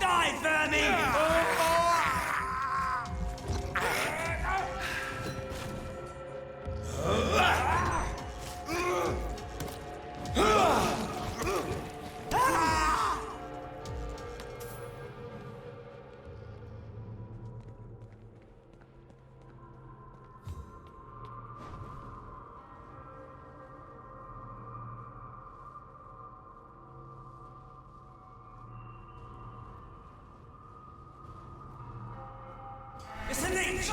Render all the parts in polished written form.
Die, vermin! It's a leech!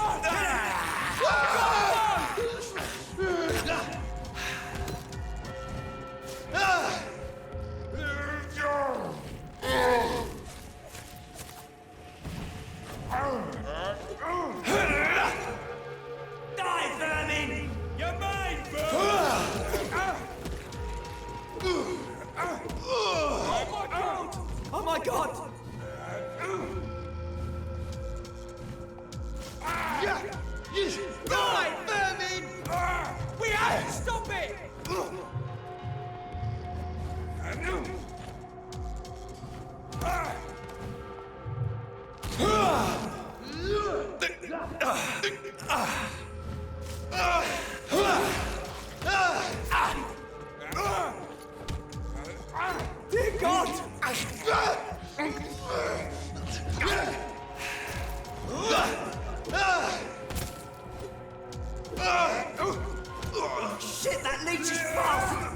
Die, vermin! You're mine, Oh my god! Die, vermin! We have to stop it! Dear God! Shit, that leech is fast!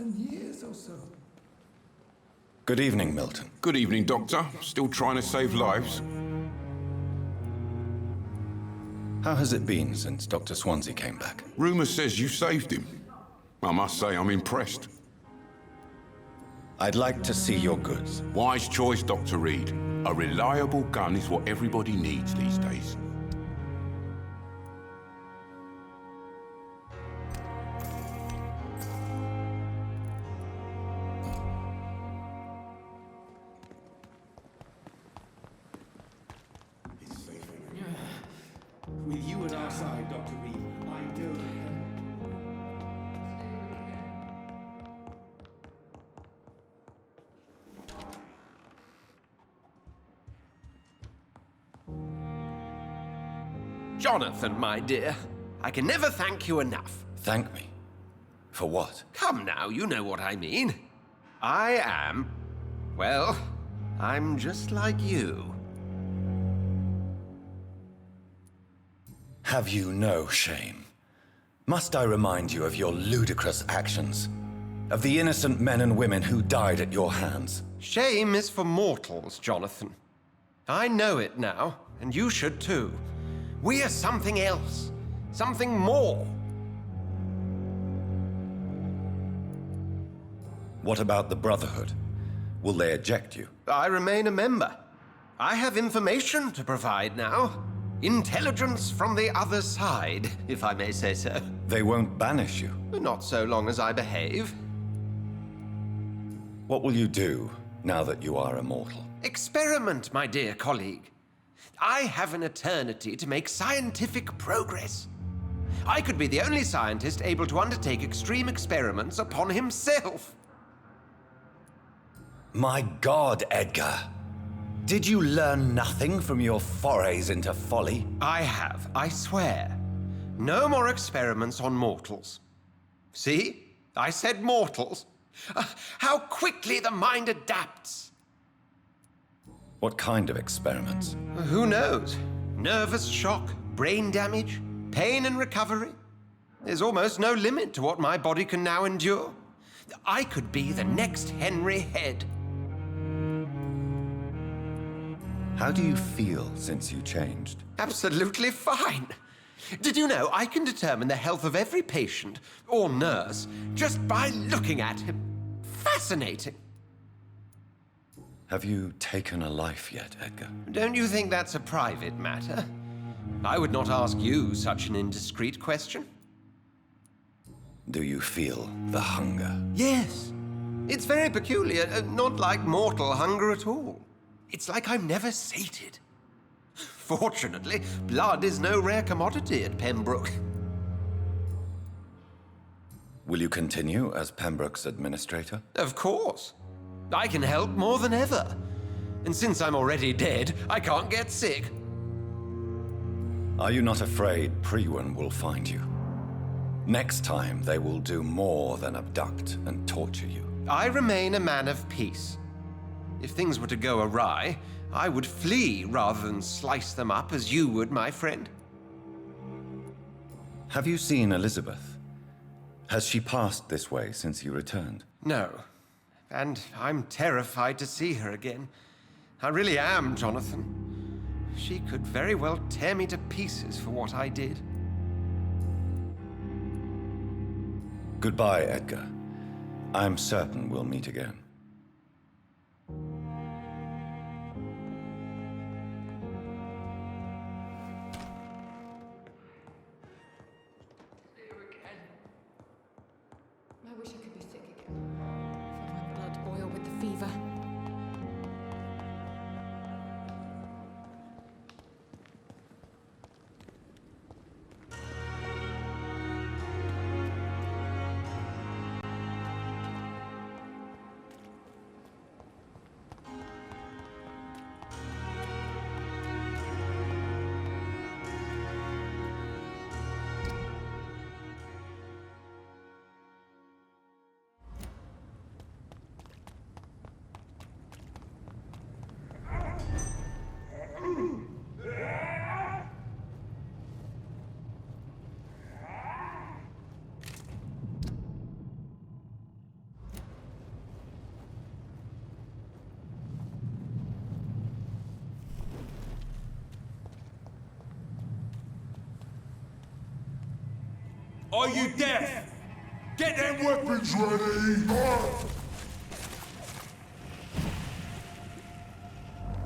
dozen years or so. Good evening, Milton. Good evening, Doctor. Still trying to save lives? How has it been since Dr. Swansea came back? Rumour says you saved him. I must say I'm impressed. I'd like to see your goods. Wise choice, Dr. Reid. A reliable gun is what everybody needs these days. With you at our side, Dr. Reid, I don't... Jonathan, my dear, I can never thank you enough. Thank me. For what? Come now, you know what I mean. I am... well, I'm just like you. Have you no shame? Must I remind you of your ludicrous actions? Of the innocent men and women who died at your hands? Shame is for mortals, Jonathan. I know it now, and you should too. We are something else. Something more. What about the Brotherhood? Will they eject you? I remain a member. I have information to provide now. Intelligence from the other side, if I may say so. They won't banish you. Not so long as I behave. What will you do now that you are immortal? Experiment, my dear colleague. I have an eternity to make scientific progress. I could be the only scientist able to undertake extreme experiments upon himself. My God, Edgar. Did you learn nothing from your forays into folly? I have, I swear. No more experiments on mortals. See? I said mortals. How quickly the mind adapts. What kind of experiments? Who knows? Nervous shock, brain damage, pain and recovery. There's almost no limit to what my body can now endure. I could be the next Henry Head. How do you feel since you changed? Absolutely fine. Did you know I can determine the health of every patient or nurse just by looking at him? Fascinating. Have you taken a life yet, Edgar? Don't you think that's a private matter? I would not ask you such an indiscreet question. Do you feel the hunger? Yes. It's very peculiar, not like mortal hunger at all. It's like I'm never sated. Fortunately, blood is no rare commodity at Pembroke. Will you continue as Pembroke's administrator? Of course. I can help more than ever. And since I'm already dead, I can't get sick. Are you not afraid Priwen will find you? Next time, they will do more than abduct and torture you. I remain a man of peace. If things were to go awry, I would flee rather than slice them up as you would, my friend. Have you seen Elizabeth? Has she passed this way since you returned? No. And I'm terrified to see her again. I really am, Jonathan. She could very well tear me to pieces for what I did. Goodbye, Edgar. I'm certain we'll meet again. I wish I could be sick again. Feel my blood boil with the fever. Are you deaf? Get them weapons ready!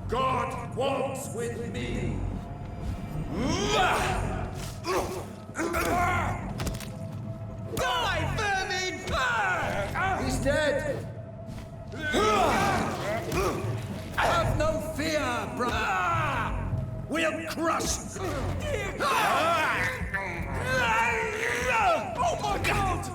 God walks with me! Die, vermin! He's dead! Have no fear, brother! We'll crush! Oh my God!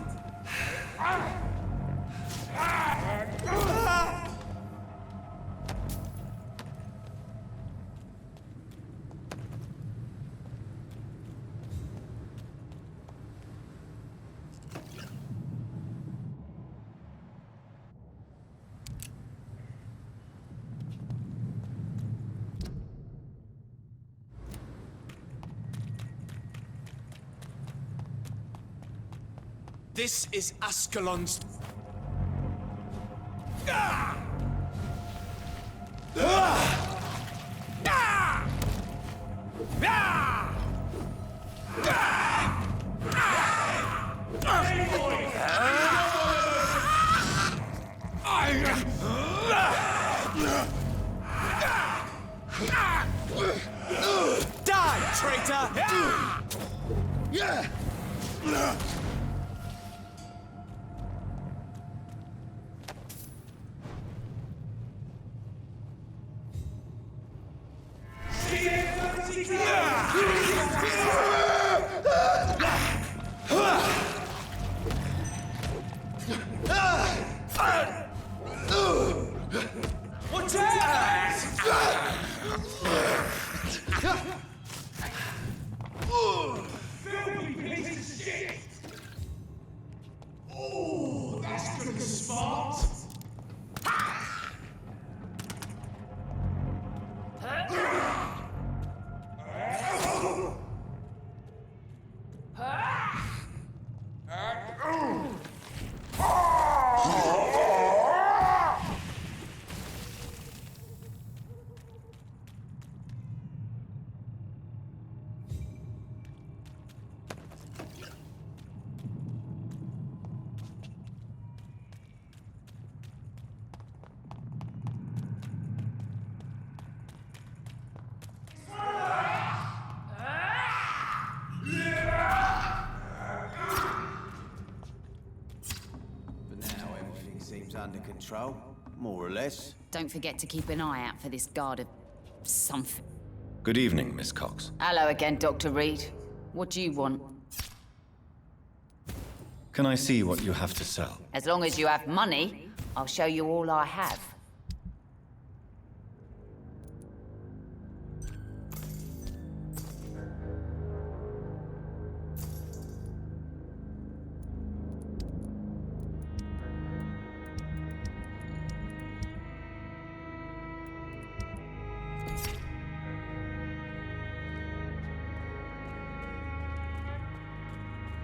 This is Ascalon's... Die, traitor! What's that? Filthy piece of shit! Oh, that's gonna be smart! Under control, more or less. Don't forget to keep an eye out for this guard of... something. Good evening, Miss Cox. Hello again, Dr. Reid. What do you want? Can I see what you have to sell? As long as you have money, I'll show you all I have.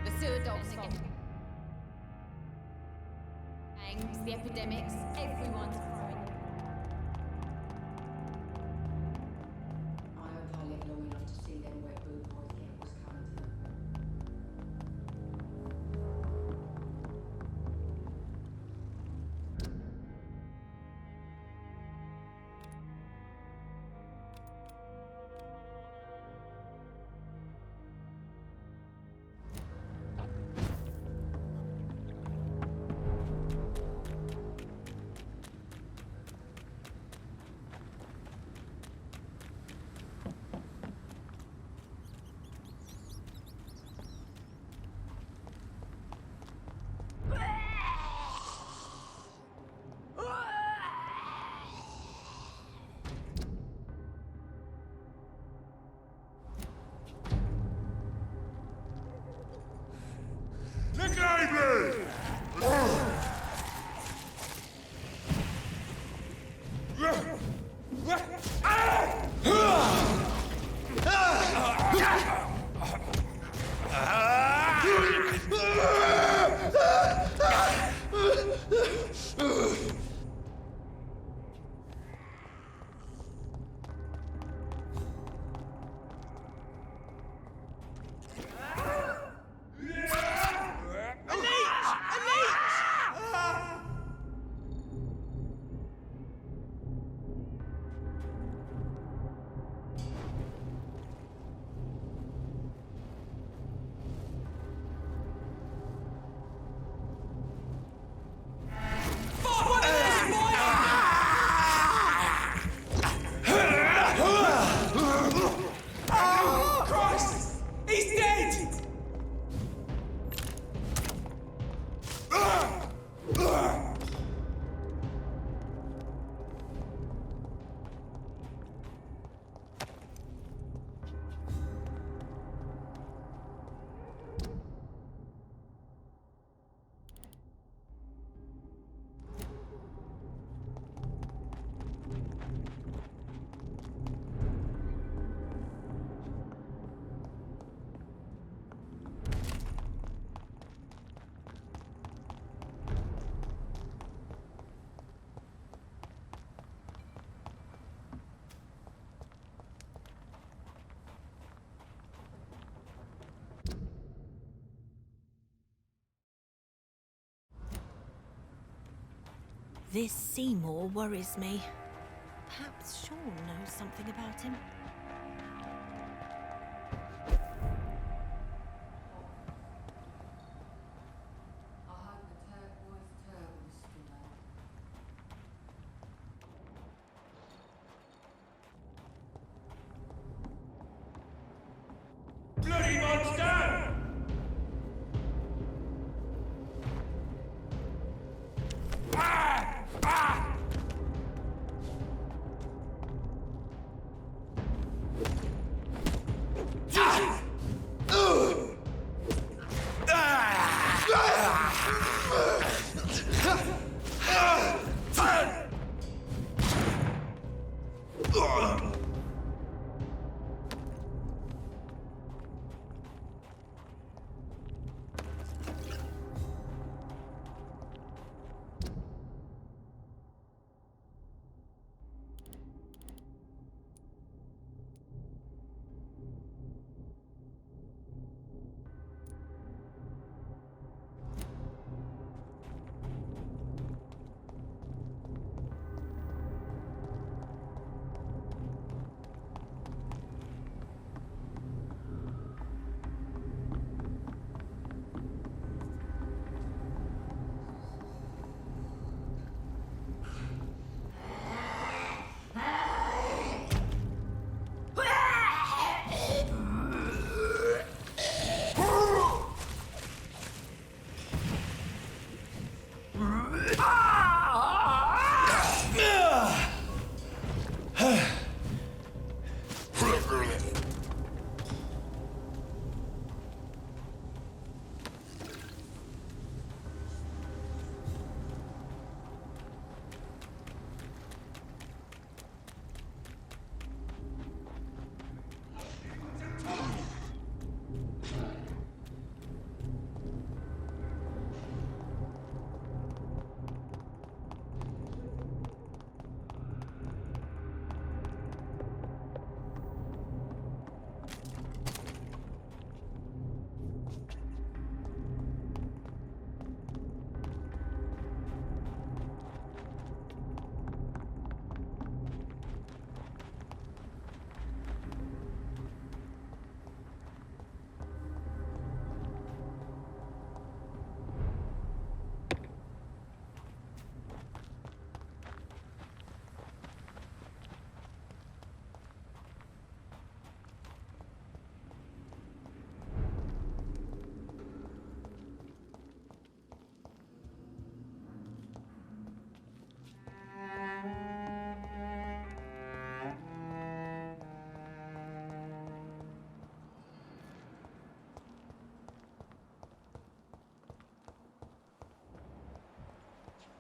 The sewer dogs again. The epidemics, everyone's crying. I hope I live long enough to see them where Boo Boy Kid was coming to them. This Seymour worries me. Perhaps Sean knows something about him. I hope the turquoise turtle's still out. Bloody monster! Ah! Ah!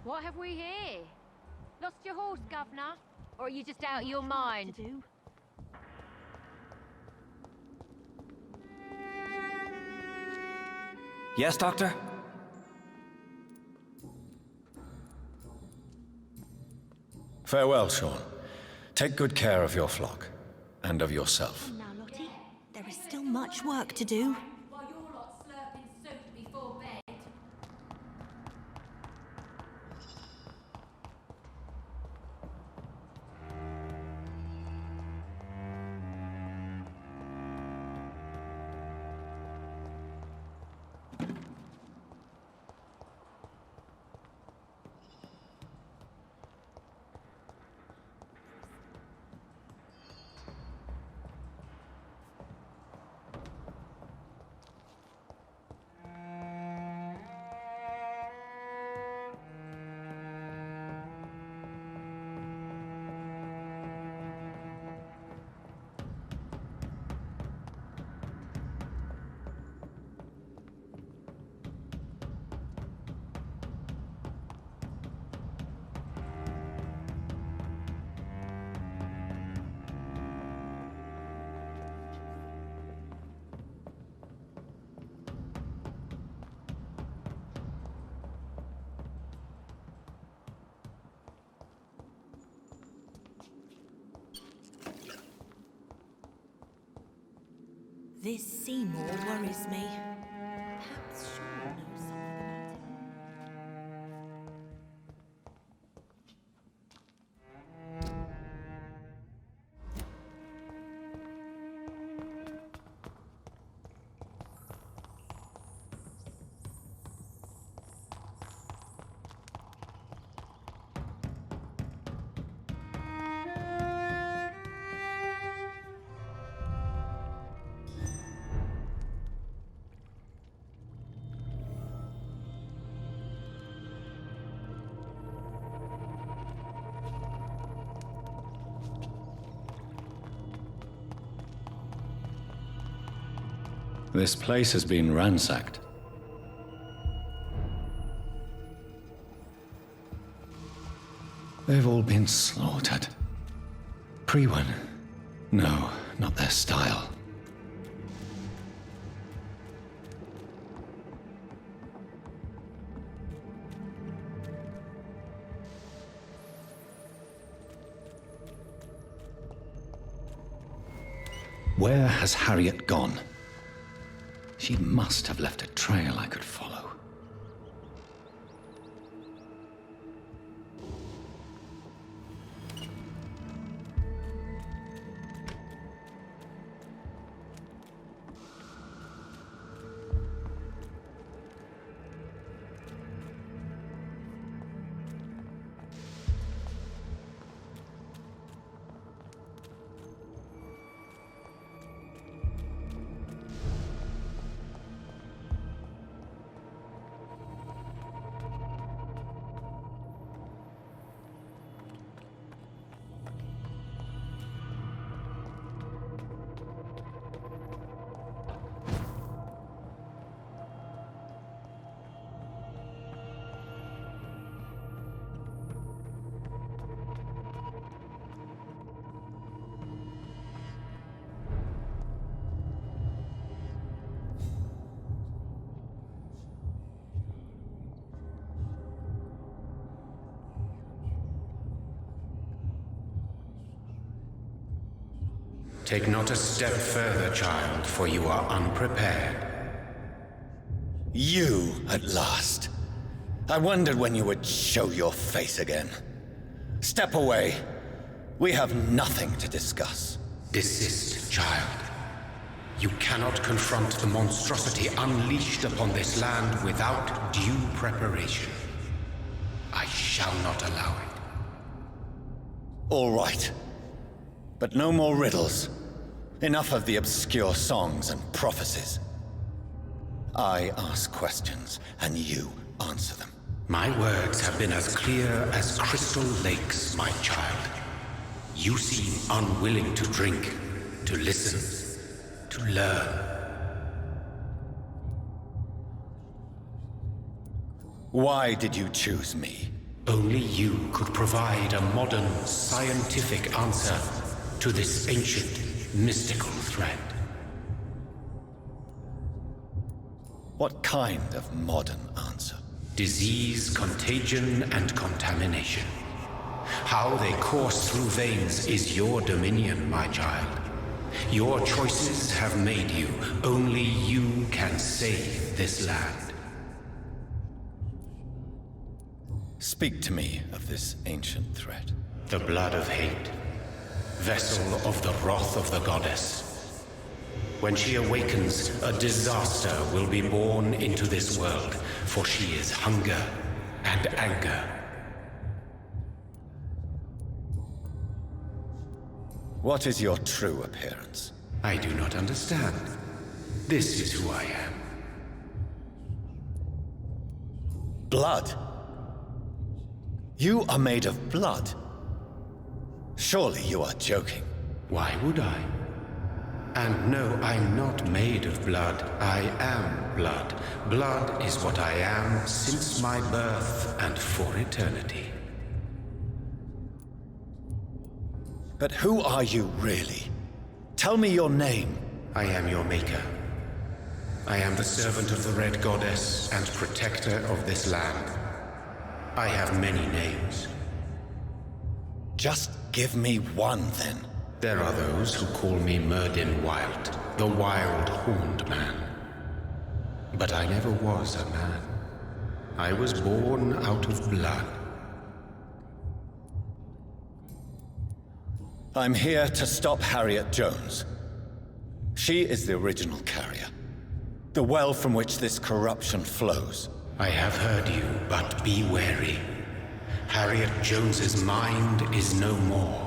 What have we here? Lost your horse, Governor? Or are you just out of your mind? Yes, Doctor? Farewell, Sean. Take good care of your flock and of yourself. Now, Lottie, there is still much work to do. While you're lot slurping soup before bed. This Seymour worries me. Perhaps Sean knows something about him. This place has been ransacked. They've all been slaughtered. Pre-one? No, not their style. Where has Harriet gone? She must have left a trail I could follow. Take not a step further, child, for you are unprepared. You, at last. I wondered when you would show your face again. Step away. We have nothing to discuss. Desist, child. You cannot confront the monstrosity unleashed upon this land without due preparation. I shall not allow it. All right. But no more riddles. Enough of the obscure songs and prophecies. I ask questions, and you answer them. My words have been as clear as crystal lakes, my child. You seem unwilling to drink, to listen, to learn. Why did you choose me? Only you could provide a modern, scientific answer to this ancient, mystical threat. What kind of modern answer? Disease, contagion, and contamination. How they course through veins is your dominion, my child. Your choices have made you. Only you can save this land. Speak to me of this ancient threat. The blood of hate. Vessel of the wrath of the goddess. When she awakens, a disaster will be born into this world, for she is hunger and anger. What is your true appearance? I do not understand. This is who I am. Blood? You are made of blood? Surely you are joking. Why would I? And no, I'm not made of blood. I am blood. Blood is what I am since my birth and for eternity. But who are you really? Tell me your name. I am your maker. I am the servant of the Red Goddess and protector of this land. I have many names. Just give me one, then. There are those who call me Myrddin Wild, the Wild Horned Man. But I never was a man. I was born out of blood. I'm here to stop Harriet Jones. She is the original carrier. The well from which this corruption flows. I have heard you, but be wary. Harriet Jones's mind is no more.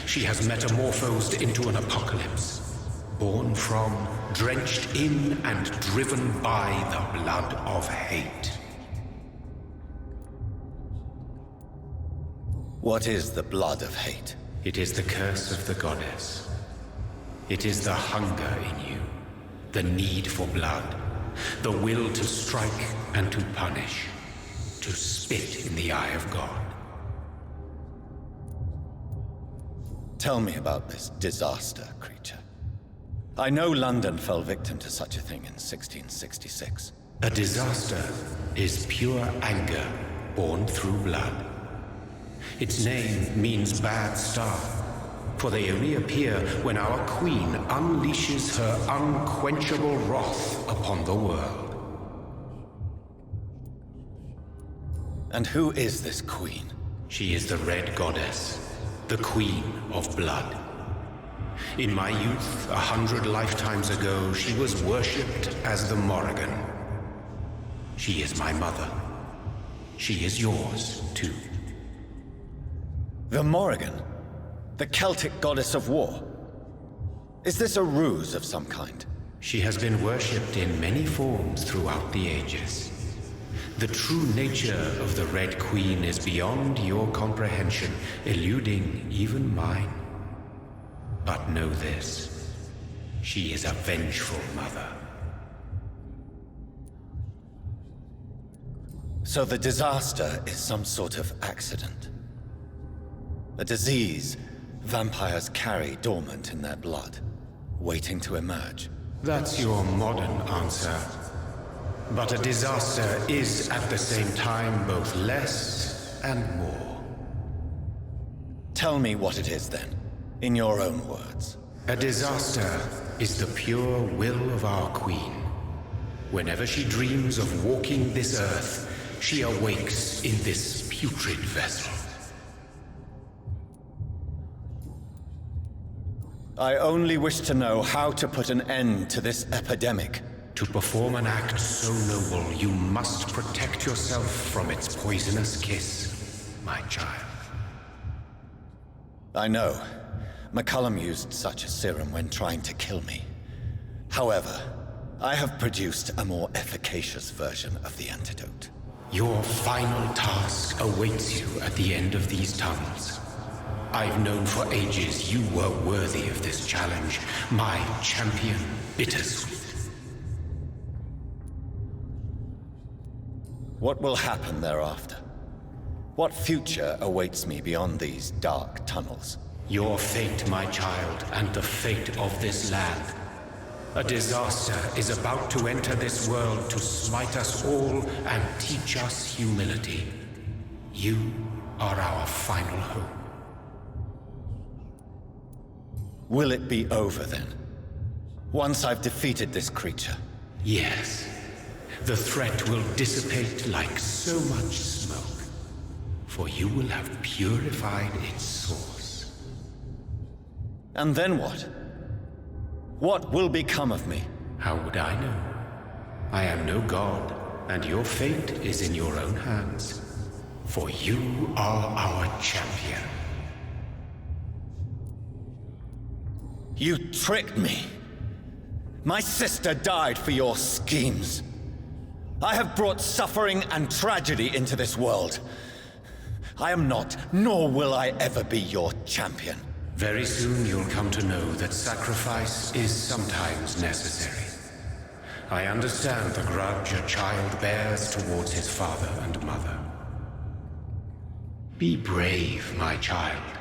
She has metamorphosed into an apocalypse. Born from, drenched in, and driven by the blood of hate. What is the blood of hate? It is the curse of the goddess. It is the hunger in you. the need for blood, the will to strike and to punish, to spit in the eye of God. Tell me about this disaster, creature. I know London fell victim to such a thing in 1666. A disaster is pure anger born through blood. Its name means bad star, for they only appear when our queen unleashes her unquenchable wrath upon the world. And who is this queen? She is the Red Goddess, the Queen of Blood. In my youth, 100 lifetimes ago, she was worshipped as the Morrigan. She is my mother. She is yours, too. The Morrigan? The Celtic goddess of war? Is this a ruse of some kind? She has been worshipped in many forms throughout the ages. The true nature of the Red Queen is beyond your comprehension, eluding even mine. But know this, she is a vengeful mother. So the disaster is some sort of accident. A disease vampires carry dormant in their blood, waiting to emerge. That's your modern answer. But a disaster is at the same time both less and more. Tell me what it is then, in your own words. A disaster is the pure will of our queen. Whenever she dreams of walking this earth, she awakes in this putrid vessel. I only wish to know how to put an end to this epidemic. To perform an act so noble, you must protect yourself from its poisonous kiss, my child. I know. McCullum used such a serum when trying to kill me. However, I have produced a more efficacious version of the antidote. Your final task awaits you at the end of these tunnels. I've known for ages you were worthy of this challenge, my champion, Bittersweet. What will happen thereafter? What future awaits me beyond these dark tunnels? Your fate, my child, and the fate of this land. A disaster is about to enter this world to smite us all and teach us humility. You are our final hope. Will it be over then? Once I've defeated this creature? Yes. The threat will dissipate like so much smoke, for you will have purified its source. And then what? What will become of me? How would I know? I am no god, and your fate is in your own hands. For you are our champion. You tricked me! My sister died for your schemes. I have brought suffering and tragedy into this world. I am not, nor will I ever be your champion. Very soon you'll come to know that sacrifice is sometimes necessary. I understand the grudge a child bears towards his father and mother. Be brave, my child.